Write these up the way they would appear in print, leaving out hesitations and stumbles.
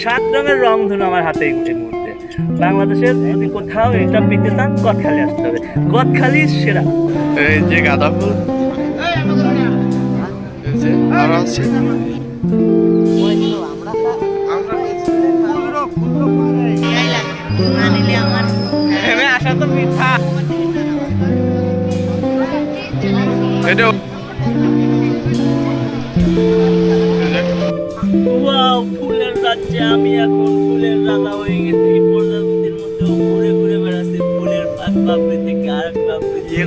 সাত রঙের রং ধনু আমার হাতে এই মুহূর্তে। বাংলাদেশের যদি কোথাও এটা পেতে চান গদখালি আসতে হবে, গদখালি সেরা। এই যে গাঁদা ফুল আর আছে আসা তো মিঠা এটা ফুলের রাজ্যে আমি এখন ফুলের রাজা হয়ে গেছি। প্রজাপতির মধ্যে ঘুরে ঘুরে বেড়াচ্ছি ফুলের পাক পাপড়ি থেকে আরেক পাপড়ি দিয়ে।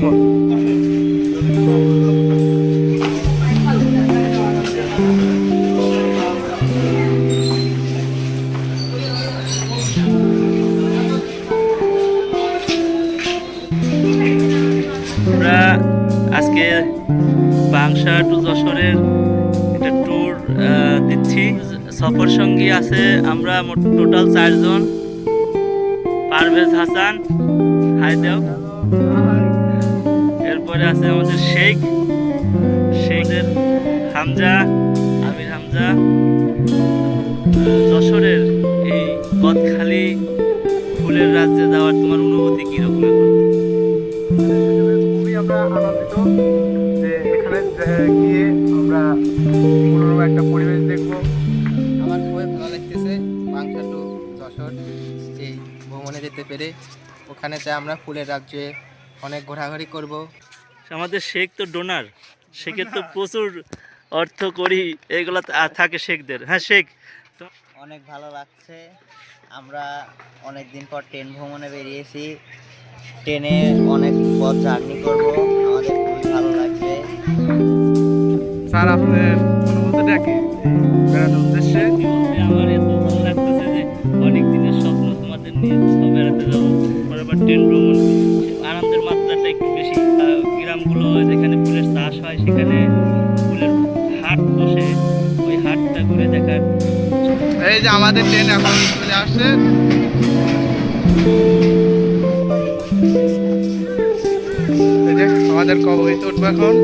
আমরা আজকে বাংশা টু যশোরের একটা ট্যুর দিচ্ছি। সফর সঙ্গী আছে আমরা টোটাল 4 জন। পারভেজ হাসান, হাই দেও। এরপরে আছে আমাদের শেখদের হামজা, আমির হামজা। যশোরের এই গদখালি ফুলের রাজ্যে যাওয়ার তোমার অনুভূতি কিরকম? খুবই আমরা আনন্দিত যে এখানে গিয়ে আমরা মনোরম একটা পরিবেশ দেখবো। আমার খুবই ভালো লাগতেছে বাংশা টু যশোর এই ভ্রমণে যেতে পেরে। ওখানে আমরা ফুলের রাজ্যে অনেক ঘোরাঘুরি করব। আমাদের শেখ তো ডোনার, শেখের তো প্রচুর অর্থ করি এগুলো থাকে শেখদের। হ্যাঁ শেখ, অনেক ভালো লাগছে। আমরা অনেক দিন পর ট্রেন ভ্রমণে বেরিয়েছি। ট্রেনে অনেক পথ জার্নি করব, আমাদের খুবই ভালো লাগছে। স্যার আপনার অনুভূতিটা কি বেড়ানোর উদ্দেশ্যে? আমার এত ভালো লাগতেছে যে অনেক দিনের স্বপ্ন তোমাদের নিয়ে বেড়াতে যাবো। পরেরবার ট্রেন ভ্রমণ আনন্দের মাত্রাটা একটু বেশি। গ্রামগুলো যেখানে ফুলের চাষ হয় সেখানে ফুলের হাট বসে, ওই হাটটা ঘুরে দেখার। এই যে আমাদের ট্রেন এখন চলে আসছে। এই যে আমাদের কবগিতে উঠবো এখন।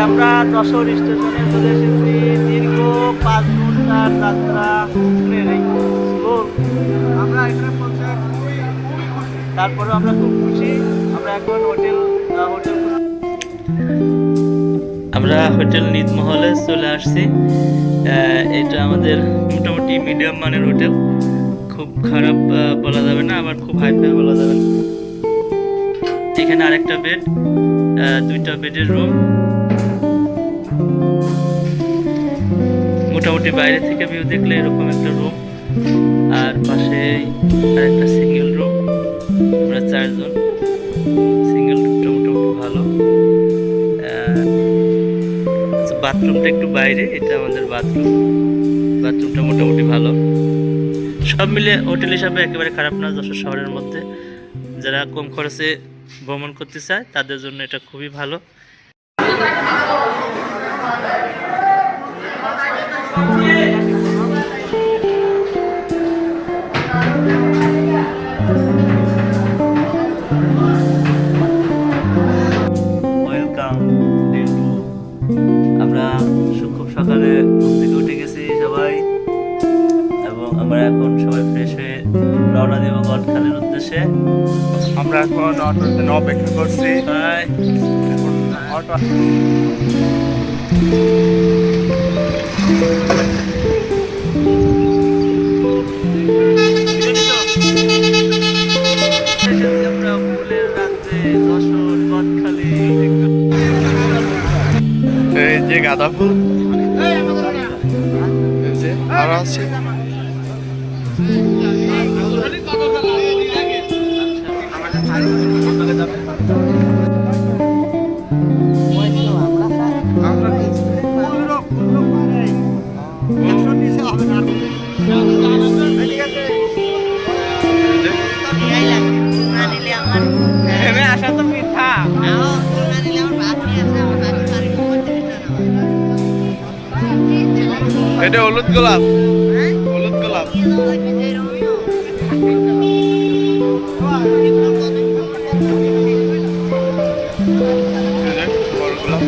আমরা যশোর স্টেশনে চলে এসেছি। দীর্ঘ 5 ঘন্টার যাত্রা ট্রেনে। আমরা এখানে পৌঁছে তারপরে আমরা খুব খুশি। আমরা এখন আমরা হোটেল নীলমহলে চলে আসছি। এটা আমাদের মোটামুটি মিডিয়াম মানের হোটেল। খুব খারাপ বলা যাবে না, আবার খুব হাইফাই বলা যাবে না। এখানে আরেকটা বেড, 2টা বেডের রুম। মোটামুটি বাইরে থেকে ভিউ দেখলে এরকম একটা রুম, আর পাশে আরেকটা সিঙ্গেল রুম। আমরা 4 জন। সিঙ্গেল রুমটা মোটামুটি ভালো। বাথরুমটা একটু বাইরে, এটা আমাদের বাথরুমটা মোটামুটি ভালো। সব মিলে হোটেল হিসাবে একেবারে খারাপ না। যশোর শহরের মধ্যে যারা কম খরচে ভ্রমণ করতে চায় তাদের জন্য এটা খুবই ভালো। ওয়েলকাম। আমরা খুব সকালে ঘুম থেকে উঠে গেছি সবাই, এবং আমরা এখন সবাই ফ্রেশ হয়ে রওনা দেব গদখালির উদ্দেশ্যে। আমরা এখন অটোর জন্য অপেক্ষা করছি। এখন অটো আমরা ফুলের রাজ্যে যশোর গদখালি। এই যে গাঁদা ফুল এই যে আর আছে। আসা তো মিঠা। এটা হলুদ গোলাপ, হলুদ গোলাপ। বড় গোলাপ।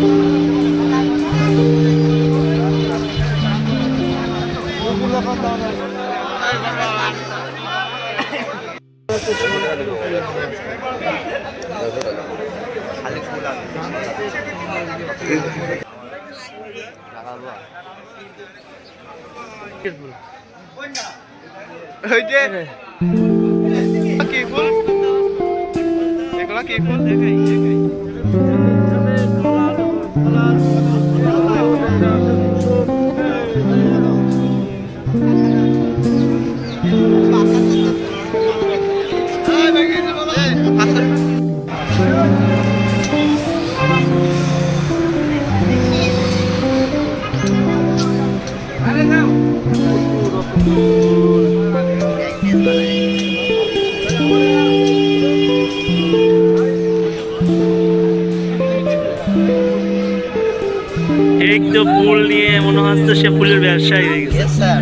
ওই যে কি ফুল এগুলা কি ফুল এক তো ফুল নিয়ে মনে হচ্ছে সে ফুলের ব্যবসায়ী হয়ে গেছে। Yes, sir.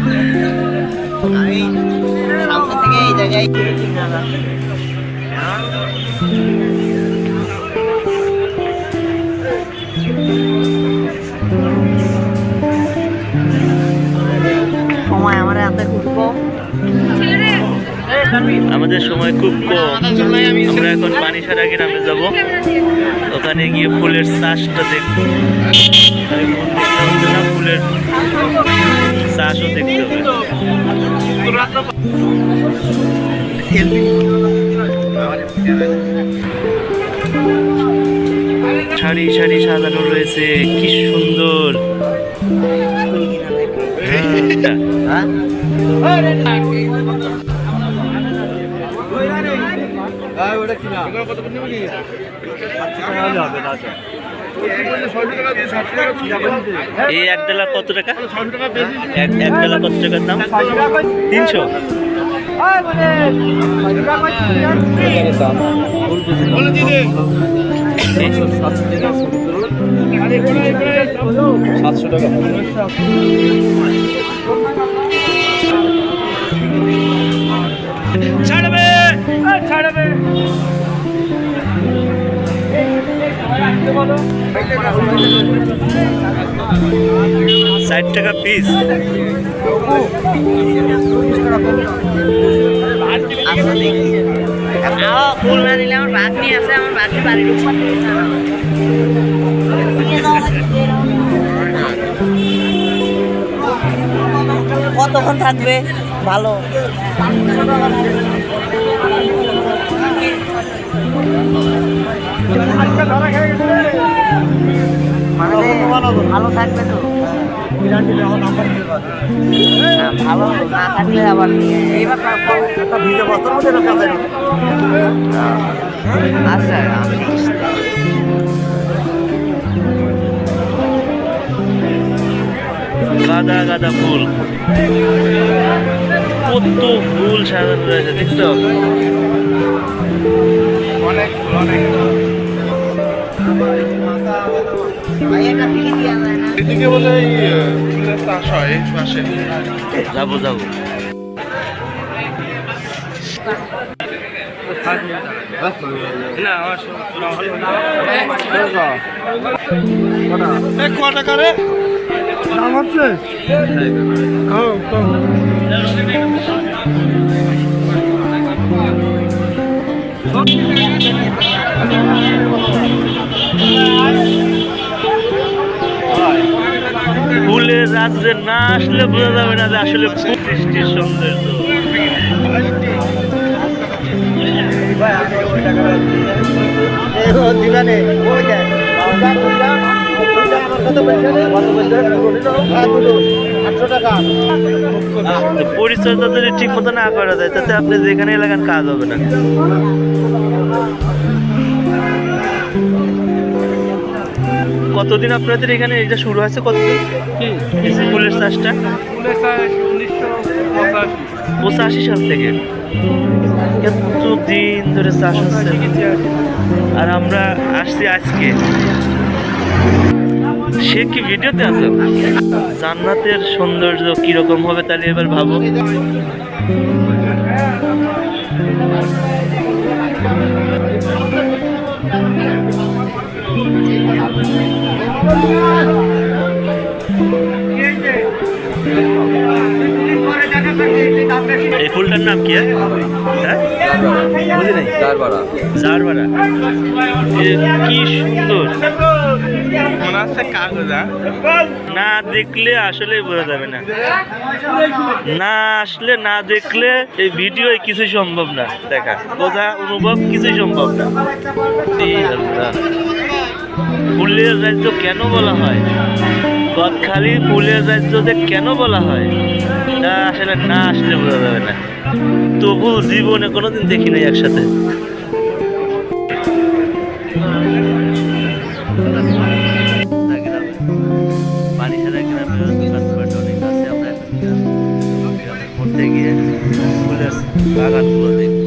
আমি সামনে থেকে এই জায়গায় সময় আমার হাতে খুব কম। আমাদের সময় খুব কম। আমরা এখন পানিসারা গ্রামে যাব, ওখানে গিয়ে ফুলের চাষটা দেখবো। না, ফুলের চাষও দেখতে হবে। সারি সারি সাজানো রয়েছে, কি সুন্দর। এই এক ডালা কত টাকা? এক ডালা কত টাকার দাম? 300। ছাড়বে ছাড়বে 60 টাকা পিস। ফুল না দিলে আমার বাকি আছে, আমার বাকি বাড়ির কতক্ষণ থাকবে? ভালো ভালো থাকবে তো, ভালো না থাকলে আবার এইবার একটা ভিজে বস্তার মধ্যে রাখা যায় না। আচ্ছা গাদা গাদা ফুল, কত ফুল সাজানো রয়েছে দেখছো? অনেক অনেক এদিকে বলে ফুলের চাষ হয় পাশে। যাবো যাবো। ক টাকা রে দাম হচ্ছে? ফুলের রাজ্যে না আসলে বোঝা যাবে না যে আসলে সৃষ্টির সৌন্দর্য। পরিচর্যা যদি ঠিক মতো না করা যায় তাতে আপনি যেখানে লাগান কাজ হবে না। কতদিন আপনাদের এখানে এটা শুরু হয়েছে? কতদিন ফুলের চাষটা? 1985 সাল থেকে এতদিন ধরে চাষ হচ্ছে, আর আমরা আসছি আজকে। সে কি ভিডিওতে আছে? জান্নাতের সৌন্দর্য কিরকম হবে তাহলে এবার ভাবো। নাম কি? হ্যাঁ বুঝি নাই। জারবারা। কি সুন্দর, মনে হচ্ছে কাগজ। না দেখলে আসলে বোঝা যাবে না, না আসলে না দেখলে এই ভিডিও কিছুই সম্ভব না দেখা, বোঝা অনুভব কিছুই সম্ভব না। ফুলের রাজ্য কেন বলা হয়, গদখালি ফুলের রাজ্য যে কেন বলা হয় তা আসলে না আসলে বোঝা যাবে না। তবু জীবনে কোনোদিন দেখি নাই একসাথে। পানিসারা গ্রামের দোকানপাট অনেক আছে, আমরা এখন গ্রামের মধ্যে গিয়ে ফুলের বাগানগুলো দেখব।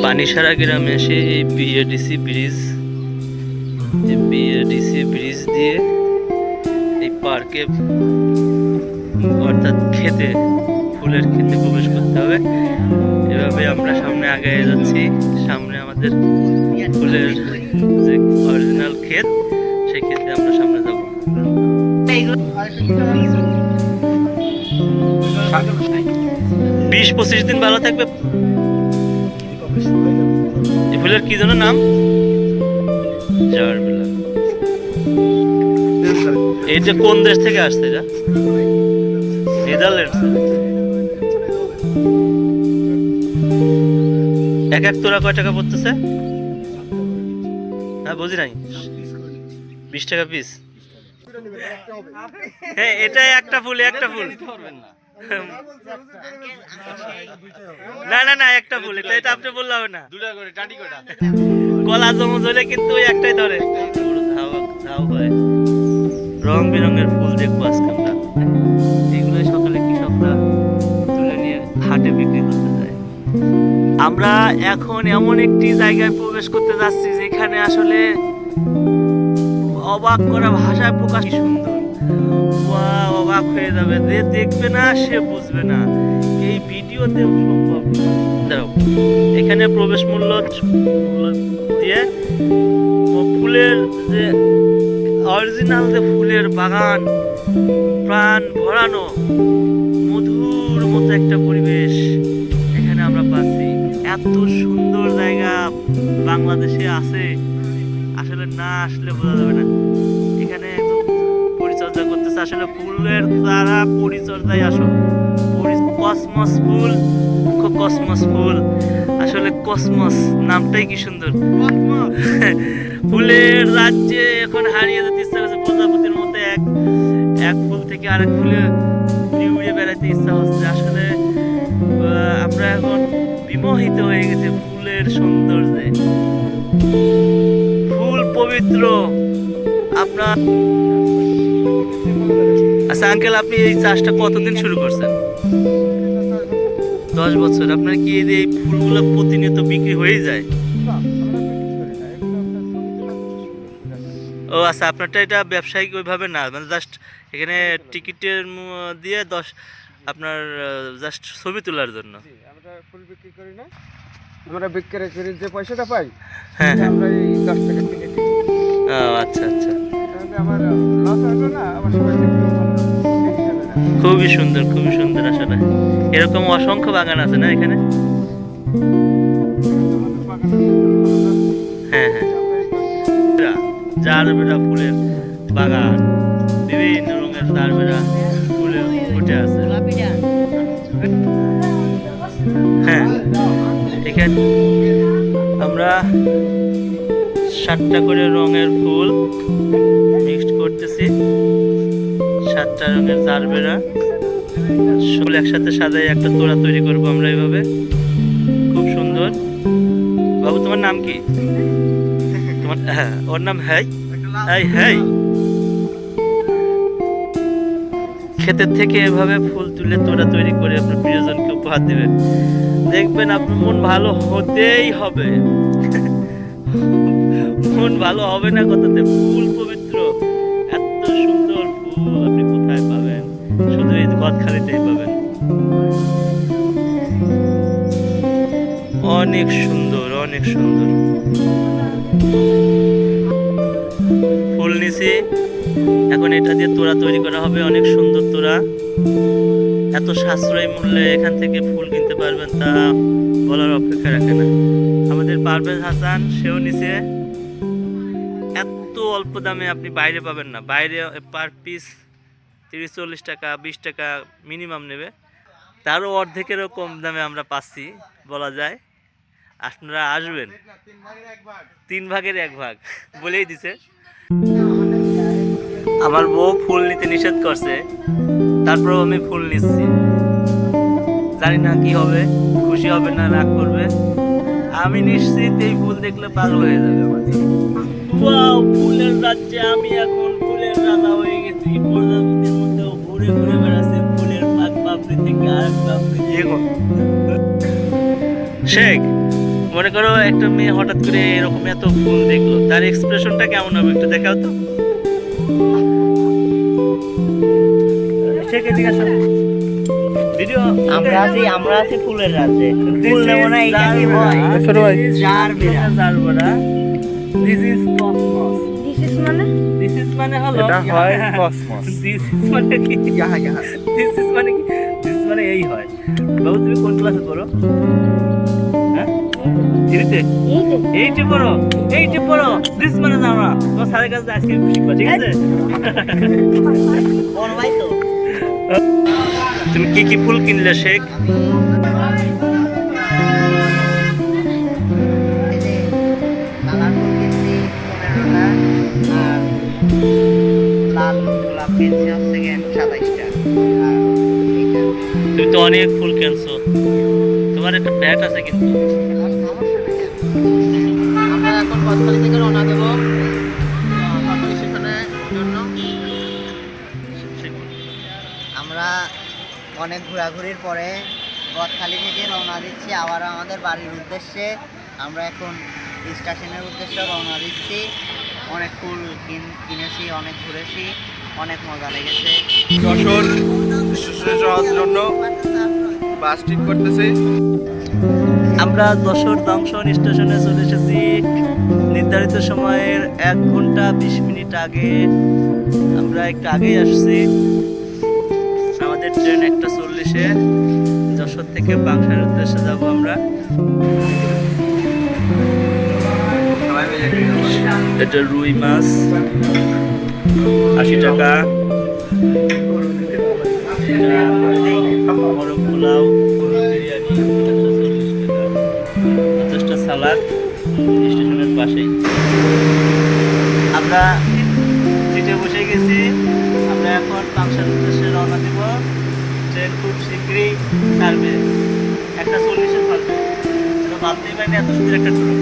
পানিসারা গ্রামে এসে এই বিএডিসি ব্রিজ দিয়ে এই পার্কে অর্থাৎ খেতে, ফুলের খেতে প্রবেশ করতে হবে। এভাবে আমরা সামনে আগায় যাচ্ছি। সামনে আমাদের ফুলের যে অরিজিনাল ক্ষেত, সেই ক্ষেতে আমরা সামনে যাব। 20-25 দিন ভালো থাকবে। এই ফুলের কি যেন নাম? জারবেরা। এটা কোন দেশ থেকে আসছে? এটা নেদারল্যান্ডস। এক তোরা কয় টাকা পড়তেছে? হ্যাঁ বুঝি নাই। 20 টাকা পিস। হ্যাঁ এটা একটা ফুল। না একটা ফুল, এটা আপনি বললে হবে না। কলা জমজ হলে কিন্তু ওই একটাই ধরে। রং বেরঙের ফুল দেখবো আজকে আমরা। এগুলো সকালে কৃষকরা তুলে নিয়ে হাটে বিক্রি করতে যায়। আমরা এখন এমন একটি জায়গায় প্রবেশ করতে যাচ্ছি যেখানে আসলে অবাক করা ভাষায় প্রকাশ। কি সুন্দর, অবাক হয়ে যাবে, যে দেখবে না সে বুঝবে না, এই ভিডিওতে সম্ভব। এখানে প্রবেশ মূল্য দিয়ে ফুলের যে অরিজিনাল যে ফুলের বাগান, প্রাণ ভরানো মধুর মতো একটা পরিবেশ এখানে আমরা পাচ্ছি। এত সুন্দর জায়গা বাংলাদেশে আছে, আসলে না আসলে বোঝা যাবে না। এখানে পরিচর্যা করতেছে, আসলে ফুলের দ্বারা পরিচর্যায় আসো। কসমস ফুল, আসলে কসমস নামটাই কি সুন্দর। ফুলের রাজ্যে এখন হারিয়ে যেতে ইচ্ছা হচ্ছে, প্রজাপতির মতো এক ফুল থেকে আরেক ফুলে উড়ে বেড়াতে ইচ্ছা হচ্ছে। আসলে আমরা এখন বিমোহিত হয়ে গেছে ফুলের সৌন্দর্যে। ফুল পবিত্র। আপনার আচ্ছা আঙ্কেল, আপনি এই চাষটা কতদিন শুরু করছেন? 10 বছর। আপনার কি এই ফুলগুলো প্রতিনিয়ত বিক্রি হয়ে যায়? ও আচ্ছা, আপনারটা এটা ব্যবসায়িক ওইভাবে না, মানে জাস্ট এখানে টিকিটের দিয়ে আপনার জাস্ট ছবি তোলার জন্য। আমরা ফুল বিক্রি করি না, আমরা বিক্রি করি যে পয়সাটা পাই, হ্যাঁ আমরা এই 10 টাকা টিকিট। আচ্ছা। আমার লস হলো না, আমার সবাই খুবই সুন্দর আসলে। এরকম অসংখ্য বাগান আছে না এখানে? হ্যাঁ জারবেরা ফুলের বাগান, বিভিন্ন রঙের জারবেরা ফুলে ফুটে আছে। হ্যাঁ এখানে আমরা 7টা করে রঙের ফুল মিক্সড করতেছি, 7টা রঙের জারবেরা ফুল একসাথে সাজাই একটা তোড়া তৈরি করবো আমরা এইভাবে। খুব সুন্দর। বাবু তোমার নাম কি? তোমার ওর নাম হ্যাঁ। ক্ষেতের থেকে এভাবে ফুল তুলে তোড়া তৈরি করে আপনার প্রিয়জনকে উপহার দিবেন, দেখবেন আপনার মন ভালো হতেই হবে। মন ভালো হবে না কথাতে? ফুল পবিত্র, এত সুন্দর ফুল আপনি কোথায় পাবেন? শুধু এই গদখালিতেই পাবেন। অনেক সুন্দর, অনেক সুন্দর। ফুল নিছি, এখন এটা দিয়ে তোড়া তৈরি করা হবে। অনেক সুন্দর তোড়া। এত সাশ্রয়ী মূল্যে এখান থেকে ফুল কিনতে পারবেন তা বলার অপেক্ষা রাখে না। আমাদের পারভেজ হাসান সেও নিছে। এত অল্প দামে আপনি বাইরে পাবেন না। বাইরে পার পিস 30-40 টাকা, 20 টাকা মিনিমাম নেবে। তারও অর্ধেকেরও কম দামে আমরা পাচ্ছি বলা যায়। আপনারা আসবেন, 3 ভাগের 1 ভাগ বলেই দিছে। আমার বউ ফুল নিতে নিষেধ করছে, তারপরেও আমি ফুল নিচ্ছি। জানি না কি হবে, খুশি হবে না রাগ করবে। আমি নিশ্চিত এই ফুল দেখলে পাগল হয়ে যাবে আমার। ওয়াও, ফুলের রাজ্যে আমি এখন ফুলের রাজা হয়ে গেছি। প্রজাপতির মধ্যেও ঘুরে ঘুরে বেড়াচ্ছে ফুলের পাপড়ি থেকে আর পাপড়ি। শেখ, মনে করো একটা মেয়ে হঠাৎ করে এরকম এত ফুল দেখলো, তার এক্সপ্রেশনটা কেমন হবে একটু দেখাও তো। শেখ এদিকে আসো। ভিডিও আমরা আছি ফুলের রাজ্যে। ফুল নেব না, এইটা কি হয়? ছোট ভাই, gerbera. This is cosmos. This is মানে হলো এটা হয় কসমস। This is মানে কি? This is মানে কি? This মানে এই হয়। বাবু তুমি কোন ক্লাসে পড়ো? হ্যাঁ? থ্রিতে? এইটে পড়ো। এইটে পড়ো। This মানে জানো না। তোমার স্যারের কাছে আজকে শিখবা, ঠিক আছে? বড় ভাই তো। তুমি কি কি ফুল কিনলে শেখ? কালার ফুল কিনছি 15টা, আর লাল গোলাপ কিনছি হচ্ছে 27টা। আর এইটা তুমি তো অনেক ফুল কিনছো। তোমার একটা ব্যাট আছে কিন্তু। আমরা এখন বকখালি থেকে রওনা দেব সরকারি শিক্ষণের জন্য। আমরা অনেক ঘোরাঘুরির পরে বকখালি থেকে রওনা দিচ্ছি আবারও আমাদের বাড়ির উদ্দেশ্যে। আমরা এখন স্টেশনের উদ্দেশ্যে রওনা দিচ্ছি। অনেক ফুল কিনেছি, অনেক ঘুরেছি, অনেক মজা লেগেছে। যশোর স্টেশনে যাওয়ার জন্য বাস ঠিক করতেছি। আমরা যশোর জংশন স্টেশনে চলে এসেছি নির্ধারিত সময়ের 1 ঘন্টা 20 মিনিট আগে। আমরা একটু আগেই আসছি। আমাদের ট্রেন 1:40-এ যশোর থেকে বাংশার উদ্দেশ্যে যাব আমরা। এটা রুই মাছ 80 টাকা, মোরগ পোলাও, বিরিয়ানি 140 টাকা, 50টা সালাদ স্টেশনের পাশেই। আমরা সিটে বসে গেছি। আমরা এখন বাংশার উদ্দেশ্যে রওনা দিব। ট্রেন খুব শীঘ্রই ছাড়বে, 1:40-এ ছাড়বে। ভাবতেই পারিনি এত সুন্দর একটা ট্রেন।